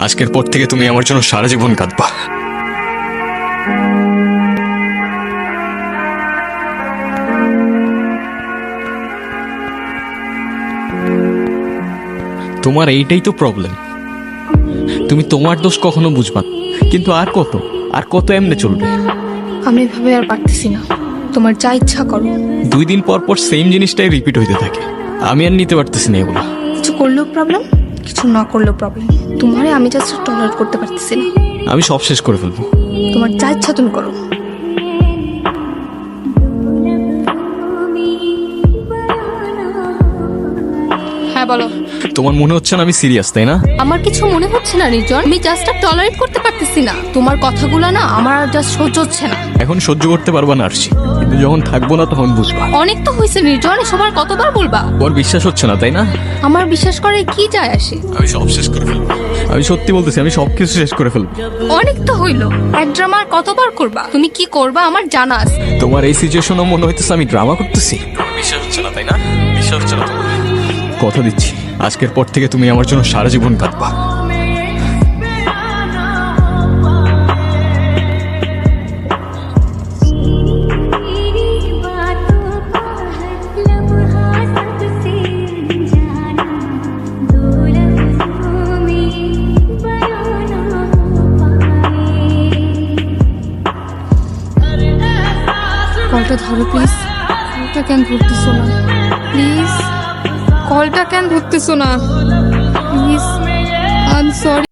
আজকের পর থেকে তুমি আমার জন্য সারা জীবন কাঁদবা। তোমার এইটাই তো প্রবলেম, তুমি তোমার দোষ কখনো বুঝবা না। কিন্তু আর কত এমনি চলবে? আমি এভাবে আর পারতেছি না, তোমার যা ইচ্ছা করো। 2 দিন পর পর সেম জিনিসটাই রিপিট হইতে থাকে, আমি আর নিতে পারতেছি না এগুলো। কিছু করলেও প্রবলেম, কিছু না করলেও প্রবলেম। তোমারে আমি জাস্ট টলারেট করতে পারতেছি না। আমি সব শেষ করে ফেলবো। তোমার যা ইচ্ছা তুমি করো। হ্যাঁ বলো। তোমার মনে হচ্ছে না আমি সিরিয়াস, তাই না? আমার কিছু মনে হচ্ছে না নির্জন, আমি জাস্ট টলারেট করতে পারতেছি না। তোমার কথাগুলো না আমার জাস্ট সহ্য হচ্ছে না। এখন সহ্য করতে পারবা না আরশি, কিন্তু যখন থাকবো না তখন বুঝবা। অনেক তো হয়েছে নির্জন, এসব আর কতবার বলবা? তোমার বিশ্বাস হচ্ছে না, তাই না? আমার বিশ্বাস করে কি যায় আসে? আমি সব শেষ করে ফেলবো। আমি সত্যি বলতেছি, আমি সবকিছু শেষ করে ফেলবো। অনেক তো হইলো, এক ড্রামা আর কতবার করবা? তুমি কি করবা আমার জানা আছে। তোমার এই সিচুয়েশনও মনে হইতেছে আমি ড্রামা করতেছি। বিশ্বাস হচ্ছে না, তাই না? বিশ্বাস হচ্ছে না তোমার? কথা দিচ্ছি, আজকের পর থেকে তুমি আমার জন্য সারা জীবন কাঁদবা। কলটা ধরো প্লিজ। কলটা কেন ধরতেছো না প্লিজ? কলটা কেন ধরতেছো না প্লিজ? I am sorry.